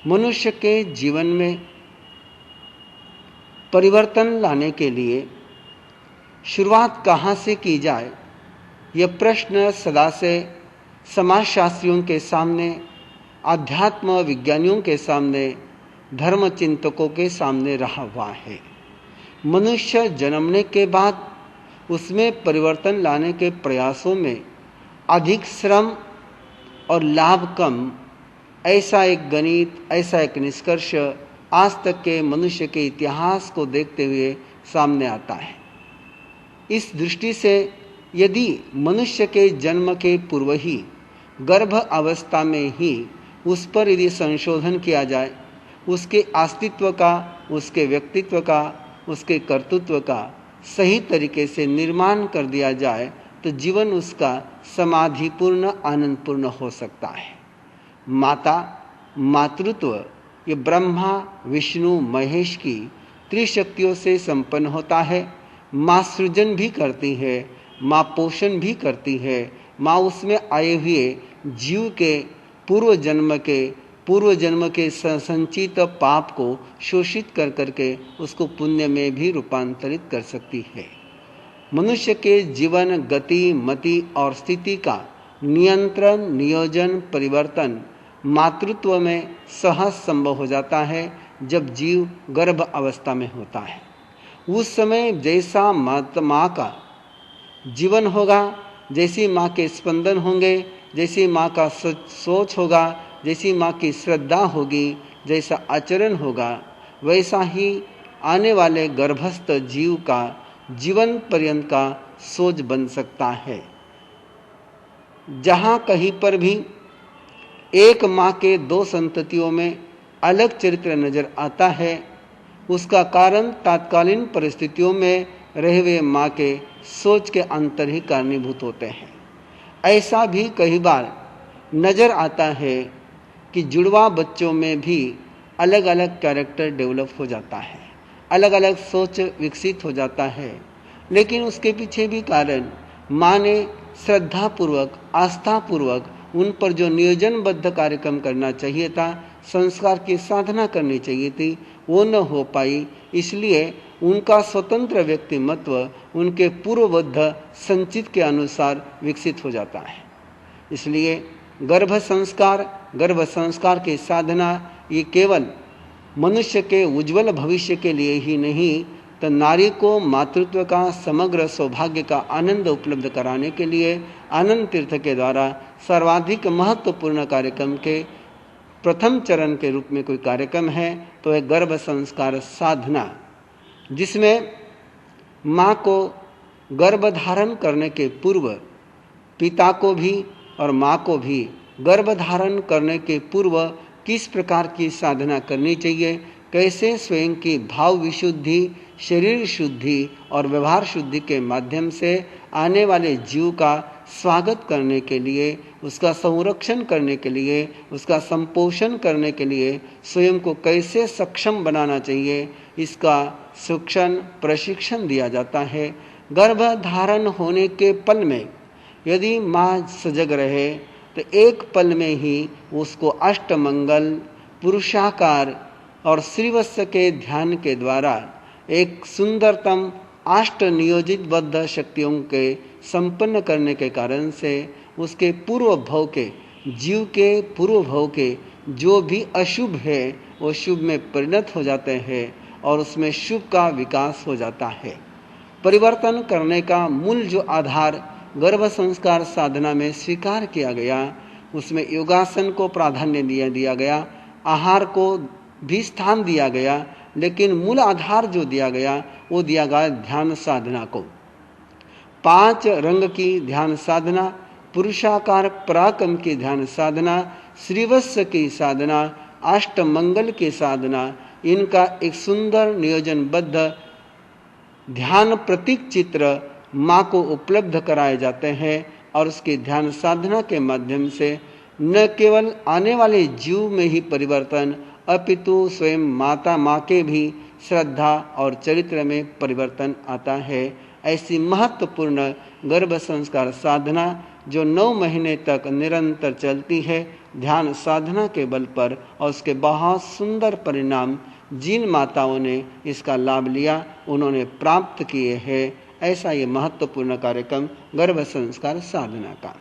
मनुष्य के जीवन में परिवर्तन लाने के लिए शुरुआत कहाँ से की जाए, यह प्रश्न सदा से समाजशास्त्रियों के सामने, आध्यात्म विज्ञानियों के सामने, धर्म चिंतकों के सामने रहा हुआ है। मनुष्य जन्मने के बाद उसमें परिवर्तन लाने के प्रयासों में अधिक श्रम और लाभ कम, ऐसा एक गणित, ऐसा एक निष्कर्ष आज तक के मनुष्य के इतिहास को देखते हुए सामने आता है। इस दृष्टि से यदि मनुष्य के जन्म के पूर्व ही, गर्भ अवस्था में ही उस पर यदि संशोधन किया जाए, उसके अस्तित्व का, उसके व्यक्तित्व का, उसके कर्तृत्व का सही तरीके से निर्माण कर दिया जाए तो जीवन उसका समाधिपूर्ण, आनंदपूर्ण हो सकता है। माता, मातृत्व ये ब्रह्मा, विष्णु, महेश की त्रिशक्तियों से संपन्न होता है। माँ सृजन भी करती है, माँ पोषण भी करती है। माँ उसमें आए हुए जीव के पूर्व जन्म के संचित पाप को शोषित कर करके उसको पुण्य में भी रूपांतरित कर सकती है। मनुष्य के जीवन, गति, मति और स्थिति का नियंत्रण, नियोजन, परिवर्तन मातृत्व में सहज संभव हो जाता है जब जीव गर्भ अवस्था में होता है। उस समय जैसा माँ का जीवन होगा, जैसी माँ के स्पंदन होंगे, जैसी माँ का सोच होगा, जैसी माँ की श्रद्धा होगी, जैसा आचरण होगा, वैसा ही आने वाले गर्भस्थ जीव का जीवन पर्यंत का सोच बन सकता है। जहाँ कहीं पर भी एक माँ के दो संततियों में अलग चरित्र नजर आता है, उसका कारण तात्कालीन परिस्थितियों में रहे हुए माँ के सोच के अंतर ही कारणीभूत होते हैं। ऐसा भी कई बार नजर आता है कि जुड़वा बच्चों में भी अलग अलग कैरेक्टर डेवलप हो जाता है, अलग अलग सोच विकसित हो जाता है। लेकिन उसके पीछे भी कारण माँ ने श्रद्धापूर्वक, आस्थापूर्वक उन पर जो नियोजनबद्ध कार्यक्रम करना चाहिए था, संस्कार की साधना करनी चाहिए थी, वो न हो पाई। इसलिए उनका स्वतंत्र व्यक्तिमत्व उनके पूर्वबद्ध संचित के अनुसार विकसित हो जाता है। इसलिए गर्भ संस्कार की साधना ये केवल मनुष्य के उज्जवल भविष्य के लिए ही नहीं, तो नारी को मातृत्व का समग्र सौभाग्य का आनंद उपलब्ध कराने के लिए आनंद तीर्थ के द्वारा सर्वाधिक महत्वपूर्ण कार्यक्रम के प्रथम चरण के रूप में कोई कार्यक्रम है तो है गर्भ संस्कार साधना, जिसमें माँ को गर्भधारण करने के पूर्व, पिता को भी और माँ को भी गर्भधारण करने के पूर्व किस प्रकार की साधना करनी चाहिए, कैसे स्वयं की भाव विशुद्धि, शरीर शुद्धि और व्यवहार शुद्धि के माध्यम से आने वाले जीव का स्वागत करने के लिए, उसका संरक्षण करने के लिए, उसका संपोषण करने के लिए स्वयं को कैसे सक्षम बनाना चाहिए, इसका शिक्षण, प्रशिक्षण दिया जाता है। गर्भधारण होने के पल में यदि माँ सजग रहे तो एक पल में ही उसको अष्टमंगल, पुरुषाकार और श्रीवत्स के ध्यान के द्वारा एक सुंदरतम अष्ट नियोजित बद्ध शक्तियों के संपन्न करने के कारण से उसके पूर्व भव के, जीव के पूर्व भव के जो भी अशुभ है वो शुभ में परिणत हो जाते हैं और उसमें शुभ का विकास हो जाता है। परिवर्तन करने का मूल जो आधार गर्भ संस्कार साधना में स्वीकार किया गया, उसमें योगासन को प्राधान्य दिया गया, आहार को भी स्थान दिया गया, लेकिन मूल आधार जो दिया गया वो दिया गया ध्यान साधना को। 5 रंग की ध्यान साधना, पुरुषाकार पराक्रम की ध्यान साधना, श्रीवत्स की साधना, अष्टमंगल की साधना, इनका एक सुंदर नियोजनबद्ध ध्यान प्रतीक चित्र माँ को उपलब्ध कराए जाते हैं और उसकी ध्यान साधना के माध्यम से न केवल आने वाले जीव में ही परिवर्तन, अपितु स्वयं माँ के भी श्रद्धा और चरित्र में परिवर्तन आता है। ऐसी महत्वपूर्ण गर्भ संस्कार साधना जो 9 महीने तक निरंतर चलती है, ध्यान साधना के बल पर और उसके बहुत सुंदर परिणाम जिन माताओं ने इसका लाभ लिया उन्होंने प्राप्त किए हैं। ऐसा ये महत्वपूर्ण कार्यक्रम गर्भ संस्कार साधना का।